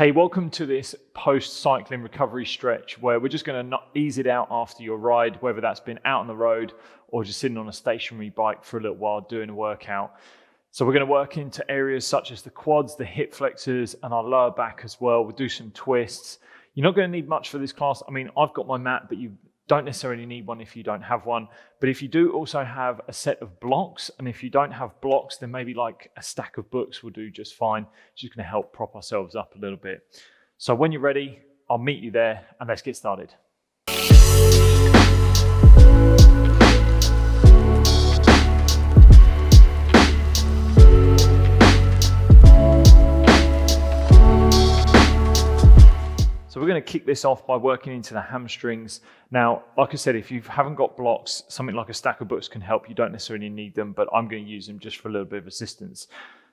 Hey, welcome to this post-cycling recovery stretch where we're just going to ease it out after your ride, whether that's been out on the road or just sitting on a stationary bike for a little while doing a workout. So we're going to work into areas such as the quads, the hip flexors, and our lower back as well. We'll do some twists. You're not going to need much for this class. I mean, I've got my mat, but you don't necessarily need one if you don't have one. But if you do also have a set of blocks, and if you don't have blocks, then maybe like a stack of books will do just fine. It's just going to help prop ourselves up a little bit. So when you're ready, I'll meet you there and let's get started. So we're going to kick this off by working into the hamstrings. Now, like I said, if you haven't got blocks, something like a stack of books can help. You don't necessarily need them, but I'm going to use them just for a little bit of assistance.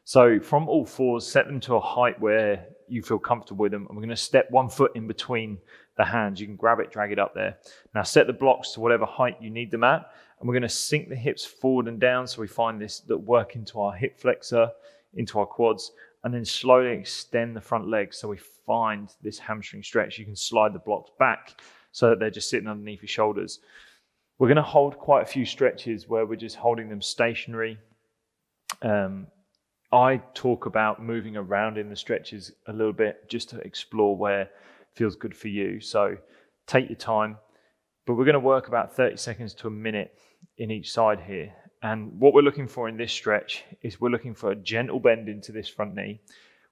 So from all fours, set them to a height where you feel comfortable with them. And we're going to step 1 foot in between the hands. You can grab it, drag it up there. Now set the blocks to whatever height you need them at. And we're going to sink the hips forward and down. So we find this that work into our hip flexor, into our quads, and then slowly extend the front leg. So we find this hamstring stretch. You can slide the blocks back so that they're just sitting underneath your shoulders. We're going to hold quite a few stretches where we're just holding them stationary. I talk about moving around in the stretches a little bit just to explore where feels good for you. So take your time, but we're going to work about 30 seconds to a minute in each side here. And what we're looking for in this stretch is we're looking for a gentle bend into this front knee.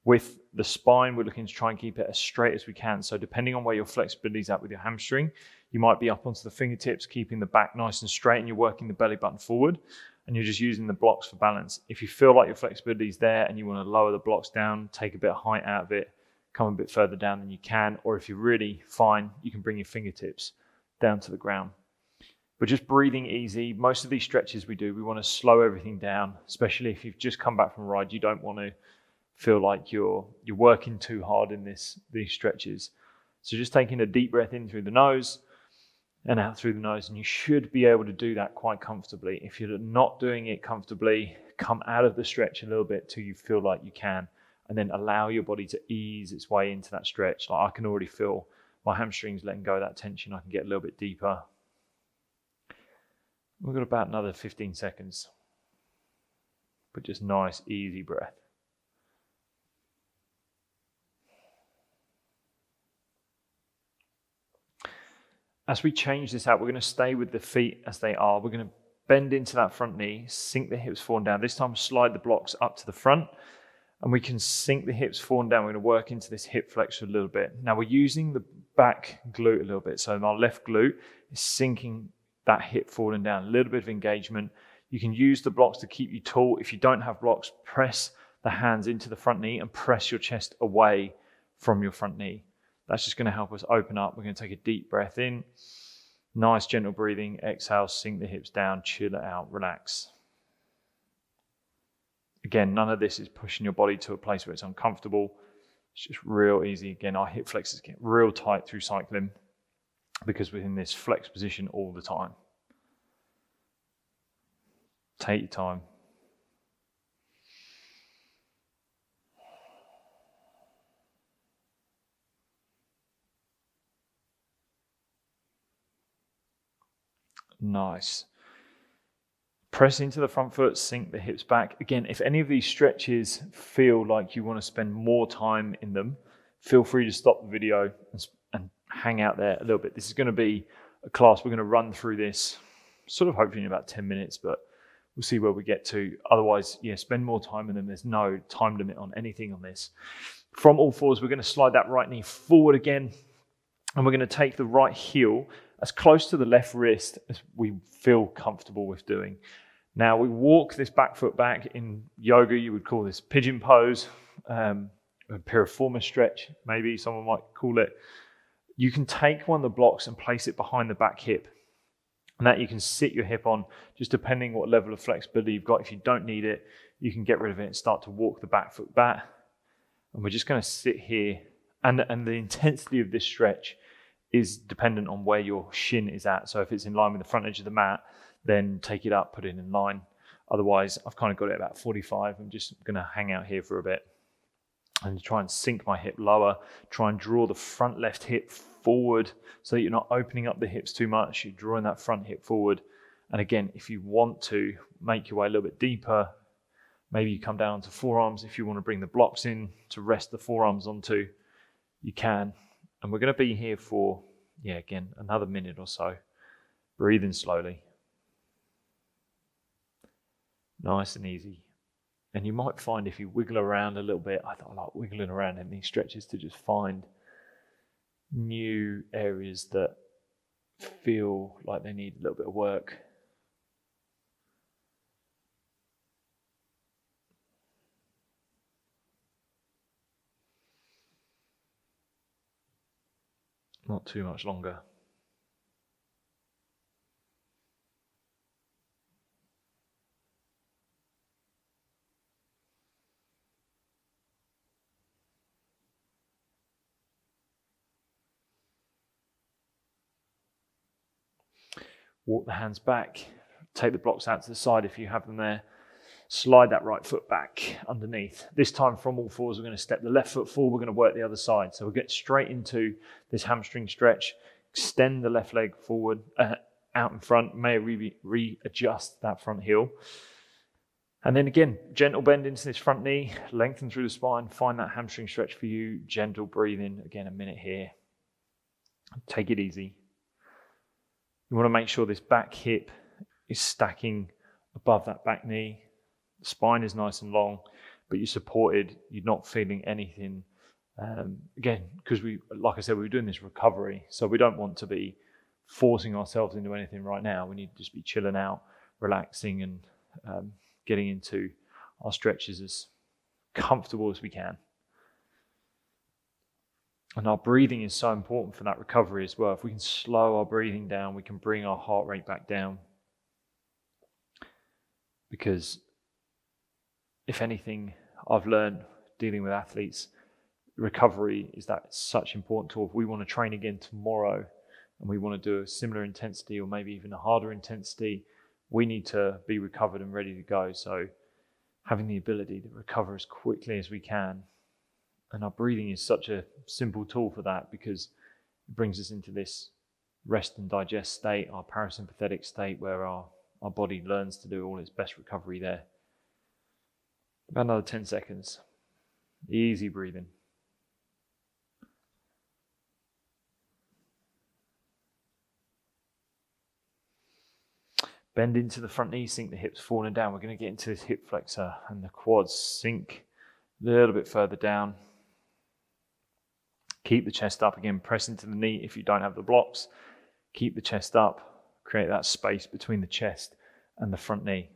With the spine, we're looking to try and keep it as straight as we can. So depending on where your flexibility is at with your hamstring, you might be up onto the fingertips, keeping the back nice and straight, and you're working the belly button forward, and you're just using the blocks for balance. If you feel like your flexibility is there and you want to lower the blocks down, take a bit of height out of it, come a bit further down than you can, or if you're really fine, you can bring your fingertips down to the ground. But just breathing easy. Most of these stretches we want to slow everything down, especially if you've just come back from a ride. You don't want to feel like you're working too hard in these stretches. So just taking a deep breath in through the nose and out through the nose, and you should be able to do that quite comfortably. If you're not doing it comfortably, come out of the stretch a little bit till you feel like you can, and then allow your body to ease its way into that stretch. Like I can already feel my hamstrings letting go of that tension. I can get a little bit deeper. We've got about another 15 seconds, but just nice, easy breath. As we change this out, we're going to stay with the feet as they are. We're going to bend into that front knee, sink the hips forward and down. This time, slide the blocks up to the front, and we can sink the hips forward and down. We're going to work into this hip flexor a little bit. Now, we're using the back glute a little bit. So our left glute is sinking that hip forward and down, a little bit of engagement. You can use the blocks to keep you tall. If you don't have blocks, press the hands into the front knee and press your chest away from your front knee. That's just going to help us open up. We're going to take a deep breath in. Nice, gentle breathing. Exhale, sink the hips down, chill it out, relax. Again, none of this is pushing your body to a place where it's uncomfortable. It's just real easy. Again, our hip flexors get real tight through cycling because we're in this flex position all the time. Take your time. Nice. Press into the front foot, sink the hips back. Again, if any of these stretches feel like you want to spend more time in them, feel free to stop the video and hang out there a little bit. This is going to be a class. We're going to run through this sort of hopefully in about 10 minutes, but we'll see where we get to. Otherwise, spend more time in them. There's no time limit on anything on this. From all fours, we're going to slide that right knee forward again, and we're going to take the right heel as close to the left wrist as we feel comfortable with doing. Now we walk this back foot back. In yoga, you would call this pigeon pose, a piriformis stretch, maybe someone might call it. You can take one of the blocks and place it behind the back hip. And that you can sit your hip on, just depending what level of flexibility you've got. If you don't need it, you can get rid of it and start to walk the back foot back. And we're just going to sit here. And the intensity of this stretch is dependent on where your shin is at. So if it's in line with the front edge of the mat, then take it up, put it in line. Otherwise, I've kind of got it about 45. I'm just going to hang out here for a bit. And try and sink my hip lower, try and draw the front left hip forward so that you're not opening up the hips too much, you're drawing that front hip forward. And again, if you want to make your way a little bit deeper, maybe you come down to forearms. If you want to bring the blocks in to rest the forearms onto, you can. And we're going to be here for, again, another minute or so. Breathing slowly. Nice and easy. And you might find if you wiggle around a little bit, I like wiggling around in these stretches to just find new areas that feel like they need a little bit of work. Not too much longer. Walk the hands back, take the blocks out to the side if you have them there. Slide that right foot back underneath. This time from all fours, we're going to step the left foot forward, we're going to work the other side. So we'll get straight into this hamstring stretch, extend the left leg forward, out in front, may readjust that front heel. And then again, gentle bend into this front knee, lengthen through the spine, find that hamstring stretch for you, gentle breathing, again a minute here. Take it easy. You want to make sure this back hip is stacking above that back knee. The spine is nice and long, but you're supported. You're not feeling anything. Again, because like I said, we're doing this recovery, so we don't want to be forcing ourselves into anything right now. We need to just be chilling out, relaxing, and getting into our stretches as comfortable as we can. And our breathing is so important for that recovery as well. If we can slow our breathing down, we can bring our heart rate back down. Because if anything, I've learned dealing with athletes, recovery is that such important tool. If we want to train again tomorrow and we want to do a similar intensity or maybe even a harder intensity, we need to be recovered and ready to go. So having the ability to recover as quickly as we can. And our breathing is such a simple tool for that because it brings us into this rest and digest state, our parasympathetic state where our body learns to do all its best recovery there. About another 10 seconds. Easy breathing. Bend into the front knee, sink the hips forward and down. We're going to get into this hip flexor and the quads sink a little bit further down. Keep the chest up again, press into the knee if you don't have the blocks. Keep the chest up, create that space between the chest and the front knee.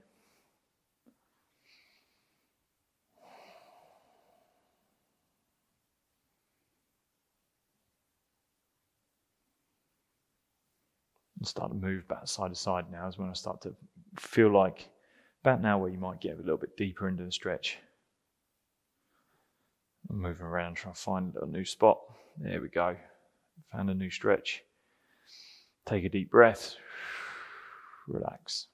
And start to move back side to side now is when I start to feel like about now where you might get a little bit deeper into the stretch. I'm moving around, trying to find a new spot. There we go. Found a new stretch. Take a deep breath. Relax.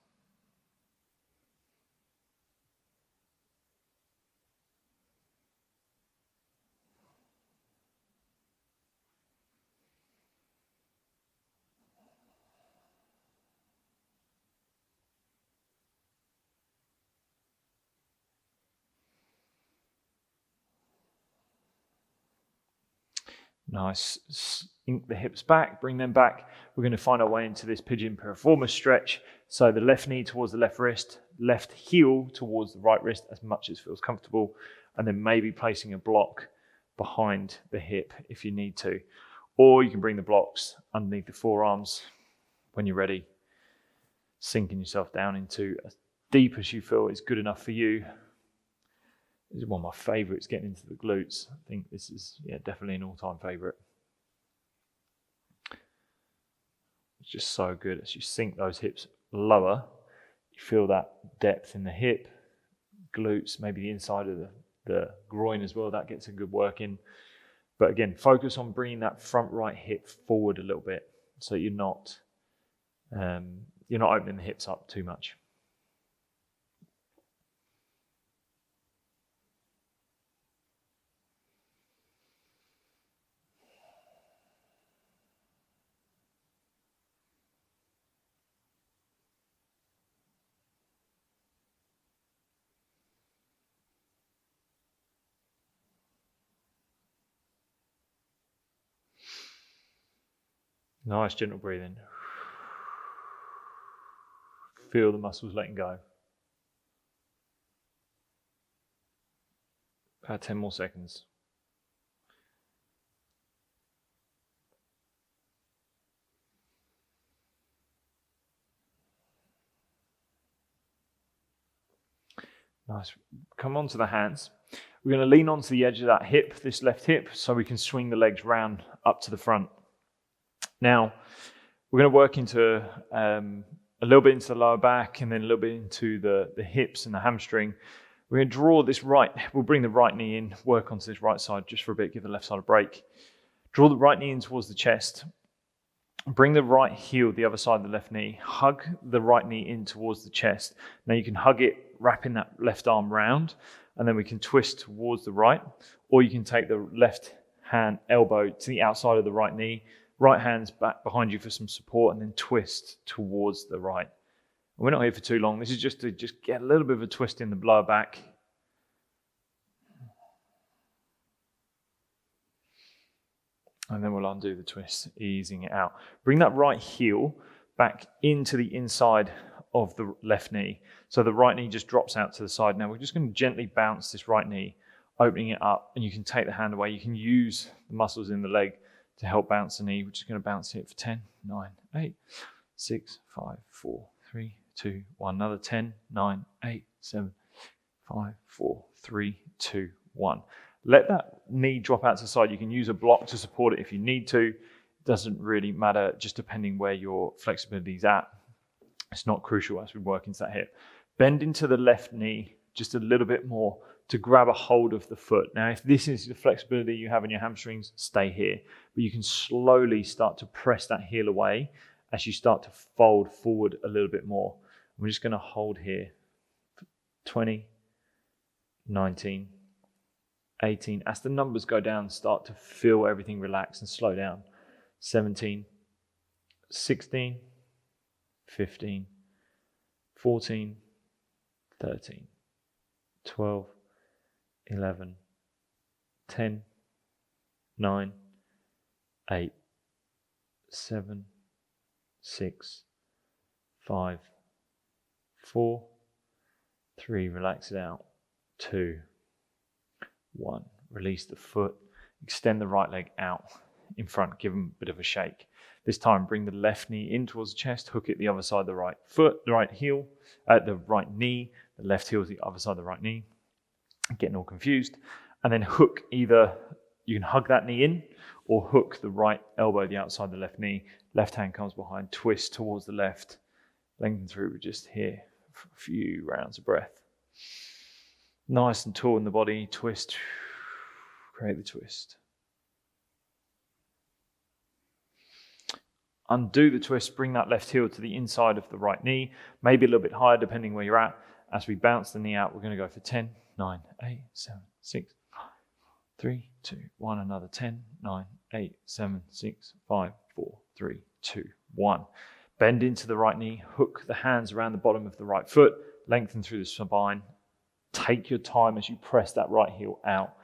Nice. Sink the hips back, bring them back. We're going to find our way into this pigeon piriformis stretch. So the left knee towards the left wrist, left heel towards the right wrist as much as feels comfortable, and then maybe placing a block behind the hip if you need to. Or you can bring the blocks underneath the forearms when you're ready, sinking yourself down into as deep as you feel is good enough for you. This is one of my favorites, getting into the glutes. I think this is definitely an all-time favorite. It's just so good. As you sink those hips lower, you feel that depth in the hip, glutes, maybe the inside of the groin as well. That gets a good work in. But again, focus on bringing that front right hip forward a little bit so you're not opening the hips up too much. Nice gentle breathing. Feel the muscles letting go. About 10 more seconds. Nice. Come onto the hands. We're going to lean onto the edge of that hip, this left hip, so we can swing the legs round up to the front. Now, we're going to work into a little bit into the lower back and then a little bit into the hips and the hamstring. We're going to draw this we'll bring the right knee in, work onto this right side just for a bit, give the left side a break. Draw the right knee in towards the chest. Bring the right heel the other side of the left knee. Hug the right knee in towards the chest. Now you can hug it, wrapping that left arm round, and then we can twist towards the right, or you can take the left hand elbow to the outside of the right knee, right hand's back behind you for some support, and then twist towards the right. We're not here for too long. This is just to get a little bit of a twist in the lower back. And then we'll undo the twist, easing it out. Bring that right heel back into the inside of the left knee. So the right knee just drops out to the side. Now we're just going to gently bounce this right knee, opening it up, and you can take the hand away. You can use the muscles in the leg to help bounce the knee. We're just going to bounce it for 10, 9, 8, 6, 5, 4, 3, 2, 1. Another 10, 9, 8, 7, 5, 4, 3, 2, 1. Let that knee drop out to the side. You can use a block to support it if you need to. It doesn't really matter, just depending where your flexibility is at. It's not crucial as we work into that hip. Bend into the left knee just a little bit more to grab a hold of the foot. Now, if this is the flexibility you have in your hamstrings, stay here. But you can slowly start to press that heel away as you start to fold forward a little bit more. We're just going to hold here. 20, 19, 18. As the numbers go down, start to feel everything relax and slow down. 17, 16, 15, 14, 13, 12, 11, 10, 9, 8, 7, 6, 5, 4, 3, relax it out, 2, 1, release the foot, extend the right leg out in front, give them a bit of a shake. This time, bring the left knee in towards the chest, hook it the other side of the right foot, the right heel, the right knee, the left heel is the other side of the right knee. Getting all confused. And then hook either, you can hug that knee in, or hook the right elbow the outside of the left knee. Left hand comes behind, twist towards the left, lengthen through. We're just here for a few rounds of breath. Nice and tall in the body, twist, create the twist. Undo the twist, bring that left heel to the inside of the right knee, maybe a little bit higher depending where you're at. As we bounce the knee out, we're going to go for 10, 9, 8, 7, 6, 5, 3, 2, 1. Another 10, 9, 8, 7, 6, 5, 4, 3, 2, 1. Bend into the right knee, hook the hands around the bottom of the right foot, lengthen through the spine. Take your time as you press that right heel out.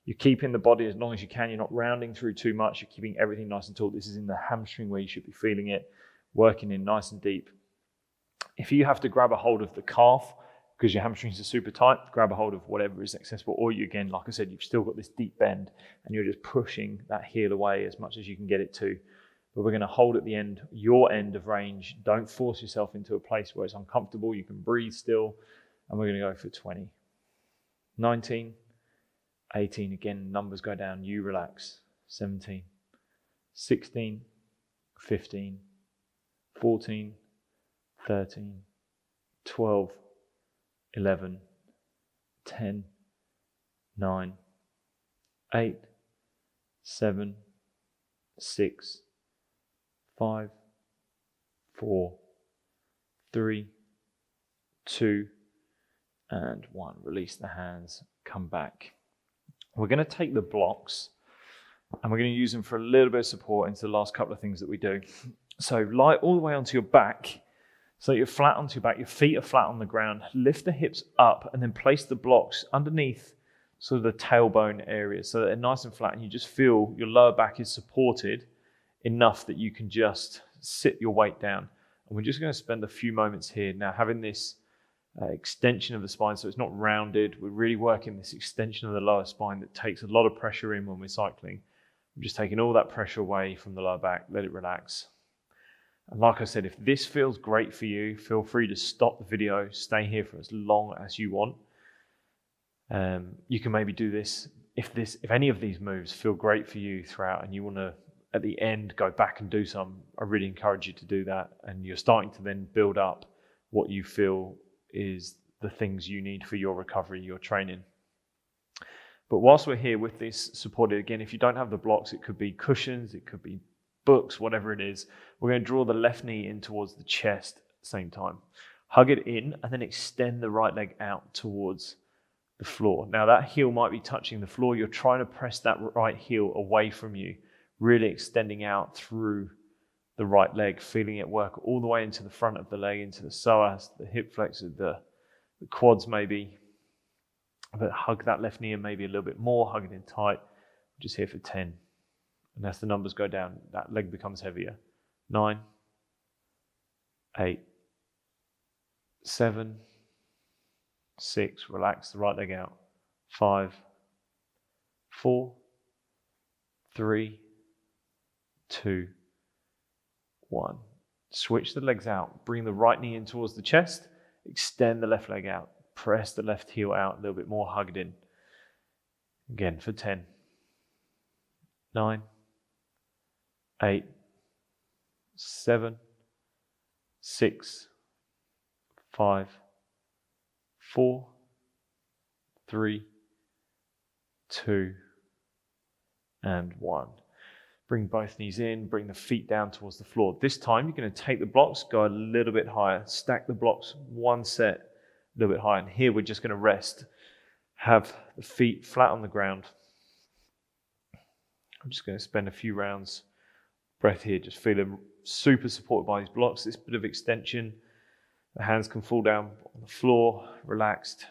You're keeping the body as long as you can. You're not rounding through too much. You're keeping everything nice and taut. This is in the hamstring where you should be feeling it, working in nice and deep. If you have to grab a hold of the calf because your hamstrings are super tight, grab a hold of whatever is accessible. Or you, again, like I said, you've still got this deep bend and you're just pushing that heel away as much as you can get it to. But we're going to hold at the end, your end of range. Don't force yourself into a place where it's uncomfortable. You can breathe still. And we're going to go for 20, 19, 18, again, numbers go down, you relax. 17, 16, 15, 14, 13, 12, 11, 10, 9, 8, 7, 6, 5, 4, 3, 2, and 1. Release the hands, come back. We're going to take the blocks and we're going to use them for a little bit of support into the last couple of things that we do. So lie all the way onto your back, so you're flat onto your back, your feet are flat on the ground. Lift the hips up and then place the blocks underneath sort of the tailbone area so that they're nice and flat and you just feel your lower back is supported enough that you can just sit your weight down. And we're just going to spend a few moments here now having this extension of the spine, so it's not rounded. We're really working this extension of the lower spine that takes a lot of pressure in when we're cycling. I'm just taking all that pressure away from the lower back, let it relax. And like I said, if this feels great for you, feel free to stop the video, stay here for as long as you want. You can maybe do this if any of these moves feel great for you throughout and you want to at the end go back and do some. I really encourage you to do that, and you're starting to then build up what you feel is the things you need for your recovery, your training. But whilst we're here with this supported, again, if you don't have the blocks, it could be cushions, it could be books, whatever it is, we're going to draw the left knee in towards the chest at the same time. Hug it in and then extend the right leg out towards the floor. Now that heel might be touching the floor. You're trying to press that right heel away from you, really extending out through the right leg, feeling it work all the way into the front of the leg, into the psoas, the hip flexor, the quads maybe. But hug that left knee in maybe a little bit more, hug it in tight. I'm just here for 10. And as the numbers go down, that leg becomes heavier. 9, 8, 7, 6, relax the right leg out. 5, 4, 3, 2, 1. Switch the legs out. Bring the right knee in towards the chest. Extend the left leg out. Press the left heel out a little bit more, hug it in. Again for 10. 9, 8, 7, 6, 5, 4, 3, 2, and 1. Bring both knees in, bring the feet down towards the floor. This time you're going to take the blocks, go a little bit higher, stack the blocks one set, a little bit higher. And here we're just going to rest. Have the feet flat on the ground. I'm just going to spend a few rounds breath here, just feeling super supported by these blocks, this bit of extension. The hands can fall down on the floor, relaxed.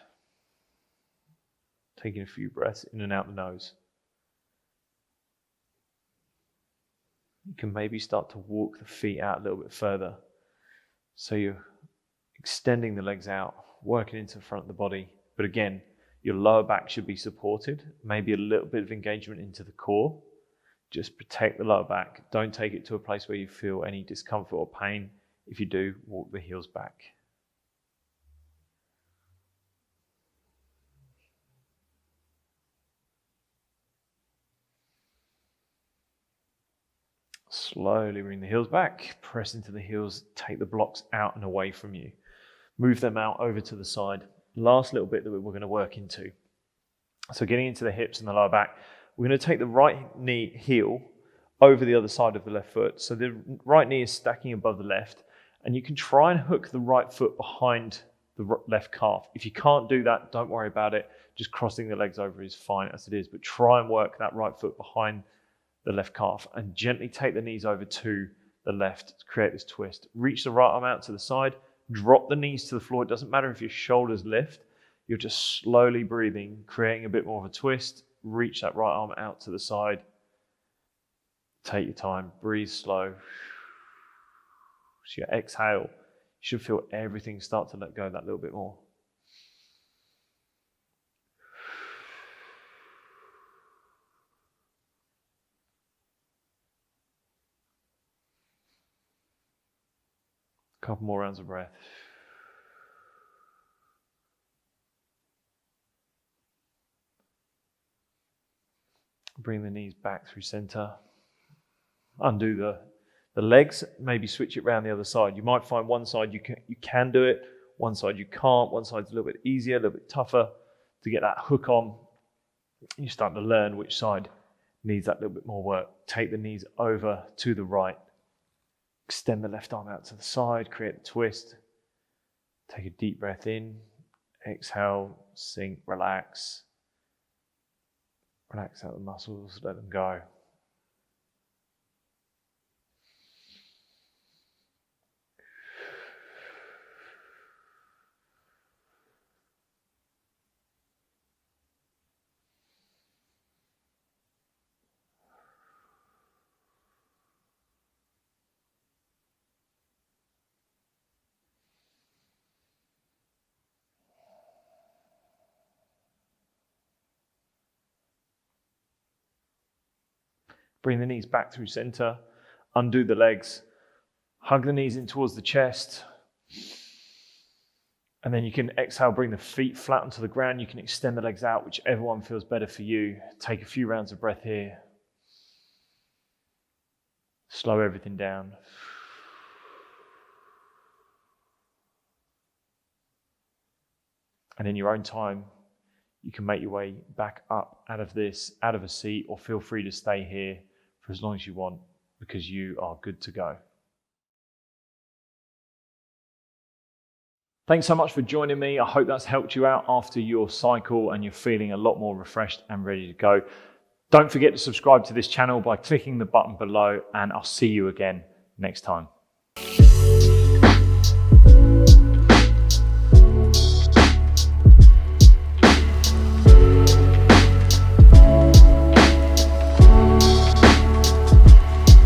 Taking a few breaths in and out the nose. You can maybe start to walk the feet out a little bit further. So you're extending the legs out, working into the front of the body. But again, your lower back should be supported, maybe a little bit of engagement into the core. Just protect the lower back. Don't take it to a place where you feel any discomfort or pain. If you do, walk the heels back. Slowly bring the heels back, press into the heels, take the blocks out and away from you. Move them out over to the side. Last little bit that we're going to work into. So getting into the hips and the lower back, we're going to take the right knee heel over the other side of the left foot. So the right knee is stacking above the left, and you can try and hook the right foot behind the left calf. If you can't do that, don't worry about it. Just crossing the legs over is fine as it is, but try and work that right foot behind the left calf and gently take the knees over to the left to create this twist. Reach the right arm out to the side, drop the knees to the floor. It doesn't matter if your shoulders lift, you're just slowly breathing, creating a bit more of a twist. Reach that right arm out to the side. Take your time, breathe slow. So your exhale, you should feel everything start to let go that little bit more. Couple more rounds of breath. Bring the knees back through center. Undo the legs, maybe switch it around the other side. You might find one side you can do it, one side you can't, one side's a little bit easier, a little bit tougher to get that hook on. You're starting to learn which side needs that little bit more work. Take the knees over to the right. Extend the left arm out to the side, create a twist. Take a deep breath in, exhale, sink, relax. Relax out the muscles, let them go. Bring the knees back through center, undo the legs, hug the knees in towards the chest. And then you can exhale, bring the feet flat onto the ground. You can extend the legs out, whichever one feels better for you. Take a few rounds of breath here. Slow everything down. And in your own time, you can make your way back up out of this, out of a seat, or feel free to stay here for as long as you want, because you are good to go. Thanks so much for joining me. I hope that's helped you out after your cycle and you're feeling a lot more refreshed and ready to go. Don't forget to subscribe to this channel by clicking the button below, and I'll see you again next time.